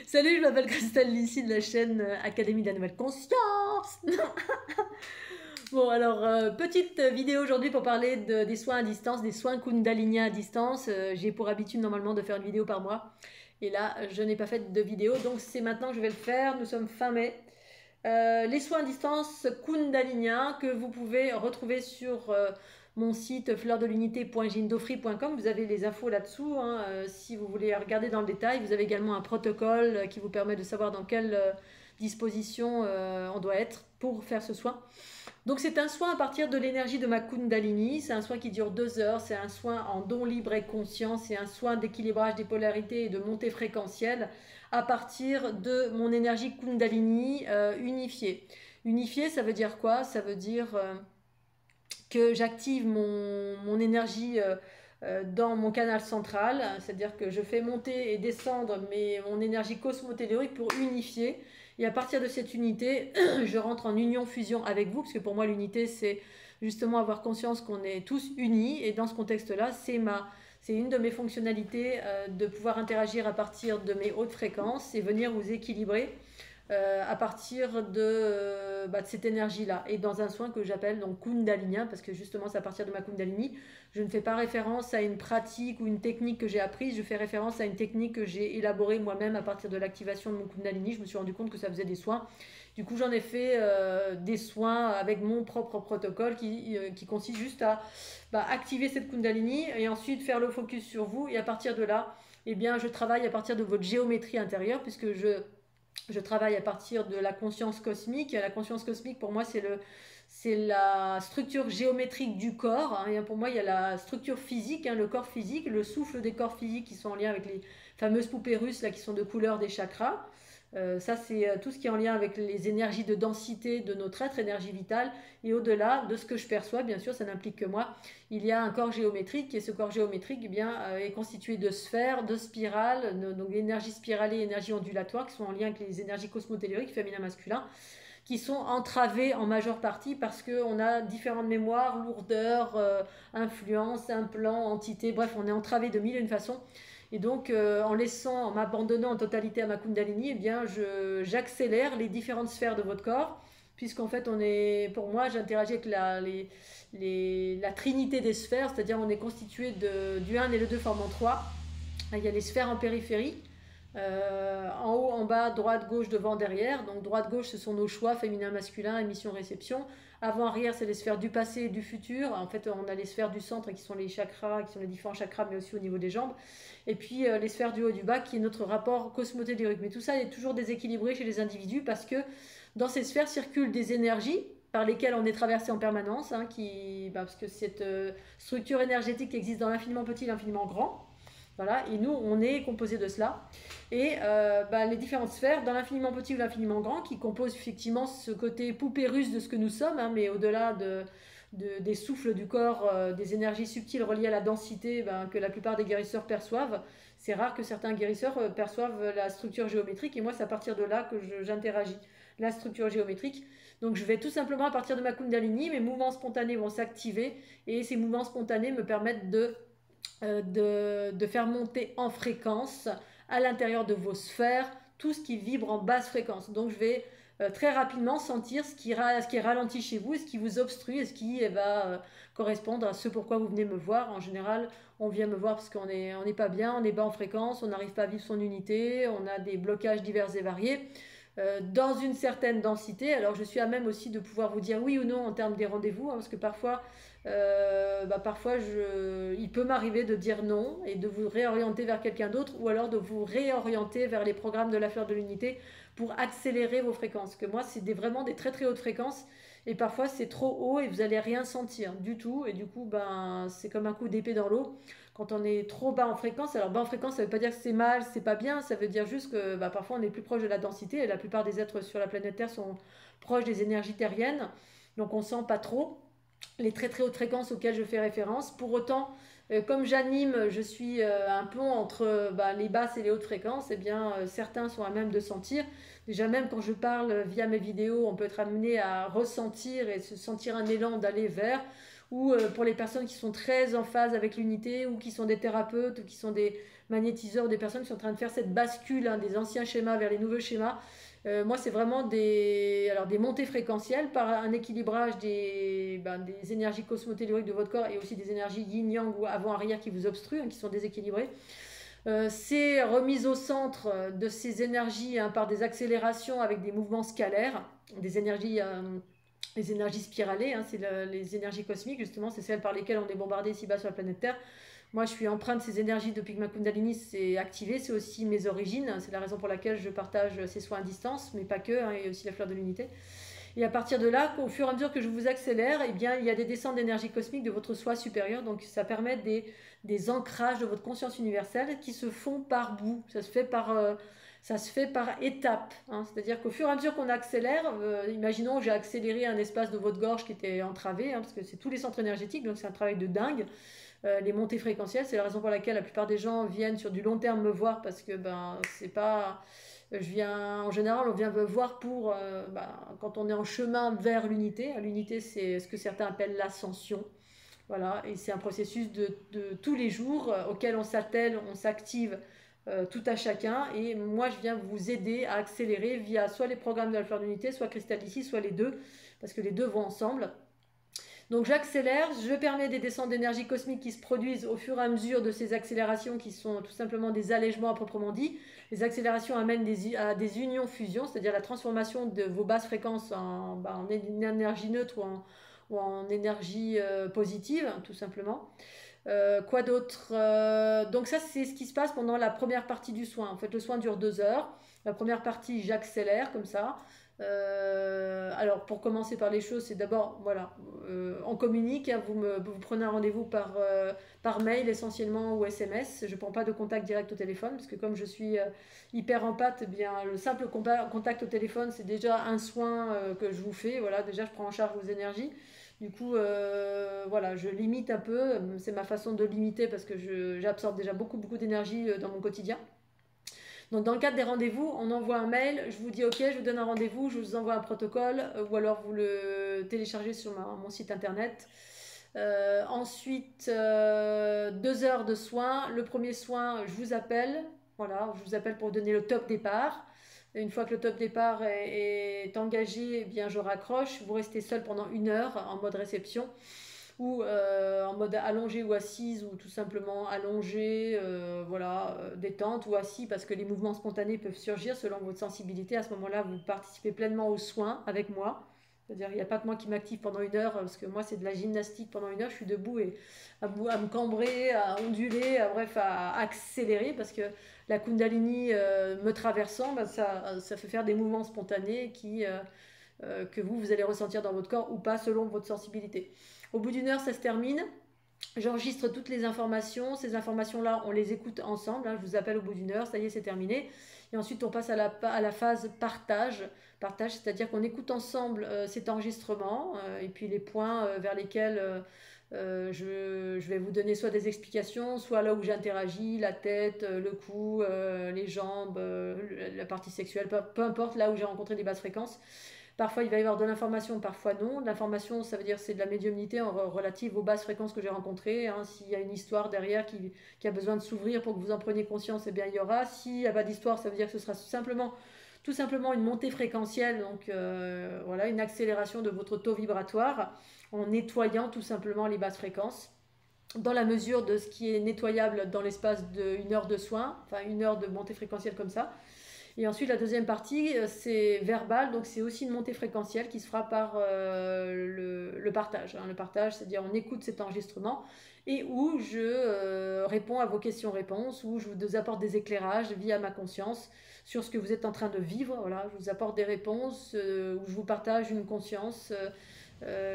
Salut, je m'appelle Christelle Lissy de la chaîne Académie de la Nouvelle Conscience. Bon, alors, petite vidéo aujourd'hui pour parler des soins à distance, des soins Kundalini à distance. J'ai pour habitude normalement de faire une vidéo par mois. Et là, je n'ai pas fait de vidéo, donc c'est maintenant que je vais le faire. Nous sommes fin mai. Les soins à distance Kundaliniens que vous pouvez retrouver sur mon site fleurdelunité.jindofree.com. Vous avez les infos là-dessous, hein, si vous voulez regarder dans le détail. Vous avez également un protocole qui vous permet de savoir dans quelle disposition on doit être pour faire ce soin. Donc c'est un soin à partir de l'énergie de ma Kundalini. C'est un soin qui dure 2 heures. C'est un soin en don libre et conscient. C'est un soin d'équilibrage des polarités et de montée fréquentielle à partir de mon énergie Kundalini unifiée. Unifiée, ça veut dire quoi? Ça veut dire que j'active mon énergie dans mon canal central, c'est-à-dire que je fais monter et descendre mon énergie cosmotellurique pour unifier. Et à partir de cette unité, je rentre en union-fusion avec vous, parce que pour moi l'unité c'est justement avoir conscience qu'on est tous unis. Et dans ce contexte-là, c'est une de mes fonctionnalités de pouvoir interagir à partir de mes hautes fréquences et venir vous équilibrer à partir de cette énergie-là. Et dans un soin que j'appelle donc Kundalinien, parce que justement c'est à partir de ma Kundalini, je ne fais pas référence à une pratique ou une technique que j'ai apprise, je fais référence à une technique que j'ai élaborée moi-même à partir de l'activation de mon Kundalini. Je me suis rendu compte que ça faisait des soins. Du coup, j'en ai fait des soins avec mon propre protocole qui consiste juste à activer cette Kundalini et ensuite faire le focus sur vous. Et à partir de là, eh bien, je travaille à partir de votre géométrie intérieure, puisque je travaille à partir de la conscience cosmique. La conscience cosmique, pour moi, c'est la structure géométrique du corps. Hein. Et pour moi, il y a la structure physique, hein, le corps physique, le souffle des corps physiques qui sont en lien avec les fameuses poupées russes là, qui sont de couleur des chakras. Ça, c'est tout ce qui est en lien avec les énergies de densité de notre être, énergie vitale. Et au-delà de ce que je perçois, bien sûr, ça n'implique que moi, il y a un corps géométrique. Et ce corps géométrique eh bien, est constitué de sphères, de spirales, donc énergie spiralée et énergie ondulatoire, qui sont en lien avec les énergies cosmotelluriques, féminin-masculin, qui sont entravées en majeure partie parce qu'on a différentes mémoires, lourdeurs, influences, implants, entités, bref, on est entravé de mille et une façons. Et donc, en m'abandonnant en totalité à ma Kundalini, eh bien, j'accélère les différentes sphères de votre corps, puisqu'en fait, pour moi, j'interagis avec la trinité des sphères, c'est-à-dire on est constitué du 1 et le 2 formant 3. Il y a les sphères en périphérie, en haut, en bas, droite, gauche, devant, derrière. Donc droite, gauche, ce sont nos choix, féminin, masculin, émission, réception. Avant, arrière, c'est les sphères du passé et du futur. En fait, on a les sphères du centre qui sont les chakras, qui sont les différents chakras, mais aussi au niveau des jambes. Et puis les sphères du haut et du bas, qui est notre rapport cosmotellurique. Mais tout ça est toujours déséquilibré chez les individus parce que dans ces sphères circulent des énergies par lesquelles on est traversé en permanence, hein, parce que cette structure énergétique existe dans l'infiniment petit et l'infiniment grand. Voilà, et nous, on est composé de cela. Et les différentes sphères, dans l'infiniment petit ou l'infiniment grand, qui composent effectivement ce côté poupée russe de ce que nous sommes, hein, mais au-delà des souffles du corps, des énergies subtiles reliées à la densité que la plupart des guérisseurs perçoivent. C'est rare que certains guérisseurs perçoivent la structure géométrique, et moi, c'est à partir de là que j'interagis. La structure géométrique. Donc, je vais tout simplement, à partir de ma Kundalini, mes mouvements spontanés vont s'activer, et ces mouvements spontanés me permettent de faire monter en fréquence à l'intérieur de vos sphères tout ce qui vibre en basse fréquence. Donc je vais très rapidement sentir ce qui est ralenti chez vous et ce qui vous obstrue et ce qui va correspondre à ce pourquoi vous venez me voir. En général, on vient me voir parce qu'on n'est pas bien, on est bas en fréquence, on n'arrive pas à vivre son unité, on a des blocages divers et variés. Dans une certaine densité. Alors je suis à même aussi de pouvoir vous dire oui ou non en termes des rendez-vous, hein, parce que parfois, il peut m'arriver de dire non et de vous réorienter vers quelqu'un d'autre, ou alors de vous réorienter vers les programmes de la fleur de l'unité pour accélérer vos fréquences. Que moi, c'est vraiment des très très hautes fréquences. Et parfois c'est trop haut et vous allez rien sentir du tout. Et du coup, c'est comme un coup d'épée dans l'eau. Quand on est trop bas en fréquence, alors bas en fréquence, ça veut pas dire que c'est mal, c'est pas bien, ça veut dire juste que parfois on est plus proche de la densité, et la plupart des êtres sur la planète Terre sont proches des énergies terriennes, donc on sent pas trop les très très hautes fréquences auxquelles je fais référence. Pour autant, comme j'anime, je suis un pont entre les basses et les hautes fréquences, et bien certains sont à même de sentir. Déjà même quand je parle via mes vidéos, on peut être amené à ressentir et se sentir un élan d'aller vers, ou pour les personnes qui sont très en phase avec l'unité, ou qui sont des thérapeutes, ou qui sont des magnétiseurs ou des personnes qui sont en train de faire cette bascule hein, des anciens schémas vers les nouveaux schémas. Moi, c'est vraiment des montées fréquentielles par un équilibrage des énergies cosmotelluriques de votre corps et aussi des énergies yin-yang ou avant-arrière qui vous obstruent, hein, qui sont déséquilibrées. C'est remise au centre de ces énergies hein, par des accélérations avec des mouvements scalaires, des énergies spiralées, hein, c'est les énergies cosmiques, justement, c'est celles par lesquelles on est bombardé ici-bas sur la planète Terre. Moi, je suis empreinte de ces énergies depuis que ma Kundalini s'est activée. C'est aussi mes origines. C'est la raison pour laquelle je partage ces soins à distance, mais pas que, hein, et aussi la fleur de l'unité. Et à partir de là, au fur et à mesure que je vous accélère, eh bien, il y a des descentes d'énergie cosmique de votre soi supérieur. Donc, ça permet des ancrages de votre conscience universelle qui se font par bout. Ça se fait par étapes. Hein. C'est-à-dire qu'au fur et à mesure qu'on accélère, imaginons que j'ai accéléré un espace de votre gorge qui était entravé, hein, parce que c'est tous les centres énergétiques, donc c'est un travail de dingue. Les montées fréquentielles, c'est la raison pour laquelle la plupart des gens viennent sur du long terme me voir parce que c'est pas. En général, on vient me voir pour quand on est en chemin vers l'unité. L'unité, c'est ce que certains appellent l'ascension. Voilà, et c'est un processus de tous les jours auquel on s'attelle, on s'active tout à chacun. Et moi, je viens vous aider à accélérer via soit les programmes de la fleur d'unité, soit Cristal d'ici, soit les deux, parce que les deux vont ensemble. Donc j'accélère, je permets des descentes d'énergie cosmique qui se produisent au fur et à mesure de ces accélérations qui sont tout simplement des allègements à proprement dit. Les accélérations amènent à des unions-fusions, c'est-à-dire la transformation de vos basses fréquences en énergie neutre ou en énergie positive, tout simplement. Quoi d'autre Donc ça, c'est ce qui se passe pendant la première partie du soin. En fait, le soin dure 2 heures. La première partie, j'accélère comme ça. Alors pour commencer par les choses, c'est d'abord voilà, on communique, hein, vous prenez un rendez-vous par mail essentiellement ou SMS. Je ne prends pas de contact direct au téléphone parce que comme je suis hyper empathe, eh bien le simple contact au téléphone c'est déjà un soin que je vous fais. Voilà, déjà je prends en charge vos énergies. Du coup, voilà, je limite un peu. C'est ma façon de limiter parce que j'absorbe déjà beaucoup d'énergie dans mon quotidien. Donc dans le cadre des rendez-vous, on envoie un mail, je vous dis ok, je vous donne un rendez-vous, je vous envoie un protocole ou alors vous le téléchargez sur mon site internet. Ensuite, 2 heures de soins. Le premier soin, je vous appelle. Voilà, je vous appelle pour donner le top départ. Et une fois que le top départ est engagé, eh bien je raccroche. Vous restez seul pendant 1 heure en mode réception ou en mode allongé ou assise ou tout simplement allongé, voilà, détente ou assis parce que les mouvements spontanés peuvent surgir selon votre sensibilité. À ce moment-là, vous participez pleinement aux soins avec moi. C'est-à-dire il n'y a pas que moi qui m'active pendant 1 heure parce que moi c'est de la gymnastique pendant 1 heure, je suis debout et à me cambrer, à onduler, bref à accélérer parce que la Kundalini me traversant, ça fait faire des mouvements spontanés que vous allez ressentir dans votre corps ou pas selon votre sensibilité. Au bout d'1 heure, ça se termine. J'enregistre toutes les informations. Ces informations-là, on les écoute ensemble. Hein. Je vous appelle au bout d'1 heure. Ça y est, c'est terminé. Et ensuite, on passe à la phase partage. Partage, c'est-à-dire qu'on écoute ensemble cet enregistrement et puis les points vers lesquels je vais vous donner soit des explications, soit là où j'interagis, la tête, le cou, les jambes, la partie sexuelle, peu importe, là où j'ai rencontré des basses fréquences. Parfois, il va y avoir de l'information, parfois non. L'information, ça veut dire c'est de la médiumnité relative aux basses fréquences que j'ai rencontrées. Hein. S'il y a une histoire derrière qui a besoin de s'ouvrir pour que vous en preniez conscience, eh bien, il y aura. S'il n'y a pas d'histoire, ça veut dire que ce sera tout simplement une montée fréquentielle, donc voilà, une accélération de votre taux vibratoire en nettoyant tout simplement les basses fréquences dans la mesure de ce qui est nettoyable dans l'espace d'1 heure de soins, enfin 1 heure de montée fréquentielle comme ça. Et ensuite, la deuxième partie, c'est verbal, donc c'est aussi une montée fréquentielle qui se fera par le partage. Hein. Le partage, c'est-à-dire on écoute cet enregistrement et où je réponds à vos questions-réponses, où je vous apporte des éclairages via ma conscience sur ce que vous êtes en train de vivre. Voilà, je vous apporte des réponses, où je vous partage une conscience.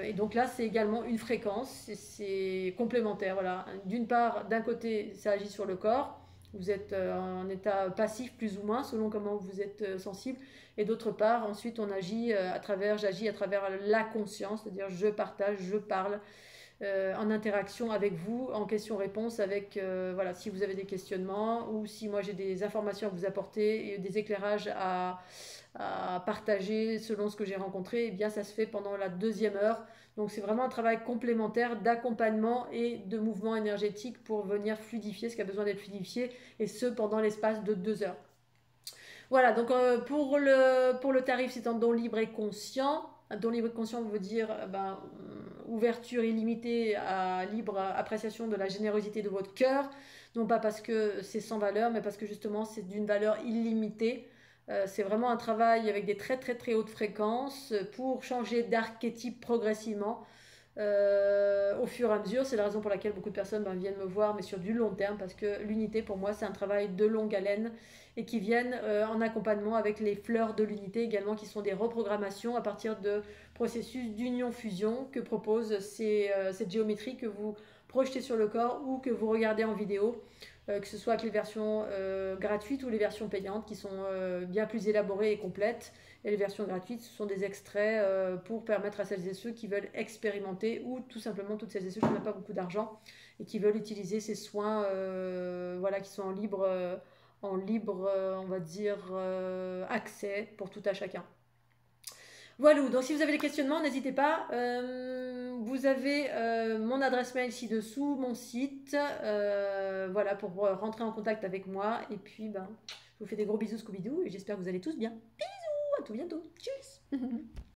Et donc là, c'est également une fréquence, c'est complémentaire. Voilà. D'une part, d'un côté, ça agit sur le corps. Vous êtes en état passif plus ou moins selon comment vous êtes sensible. Et d'autre part, ensuite, j'agis à travers la conscience, c'est-à-dire je partage, je parle en interaction avec vous, en question-réponse, avec voilà, si vous avez des questionnements ou si moi j'ai des informations à vous apporter et des éclairages à partager selon ce que j'ai rencontré, eh bien ça se fait pendant la deuxième heure. Donc c'est vraiment un travail complémentaire d'accompagnement et de mouvement énergétique pour venir fluidifier ce qui a besoin d'être fluidifié, et ce pendant l'espace de 2 heures. Voilà, donc pour le tarif, c'est un don libre et conscient. Un don libre et conscient veut dire ouverture illimitée à libre appréciation de la générosité de votre cœur. Non pas parce que c'est sans valeur, mais parce que justement c'est d'une valeur illimitée. C'est vraiment un travail avec des très très très hautes fréquences pour changer d'archétype progressivement. Au fur et à mesure, c'est la raison pour laquelle beaucoup de personnes viennent me voir, mais sur du long terme, parce que l'unité pour moi c'est un travail de longue haleine et qui viennent en accompagnement avec les fleurs de l'unité également, qui sont des reprogrammations à partir de processus d'union-fusion que propose cette géométrie que vous projetez sur le corps ou que vous regardez en vidéo, que ce soit avec les versions gratuites ou les versions payantes qui sont bien plus élaborées et complètes. Et les versions gratuites, ce sont des extraits pour permettre à celles et ceux qui veulent expérimenter, ou tout simplement toutes celles et ceux qui n'ont pas beaucoup d'argent et qui veulent utiliser ces soins voilà, qui sont en libre on va dire, accès pour tout à chacun. Voilà, donc si vous avez des questionnements, n'hésitez pas. Vous avez mon adresse mail ci-dessous, mon site, voilà, pour rentrer en contact avec moi. Et puis, je vous fais des gros bisous Scooby-Doo et j'espère que vous allez tous bien. Bisous, à tout bientôt. Tchuss.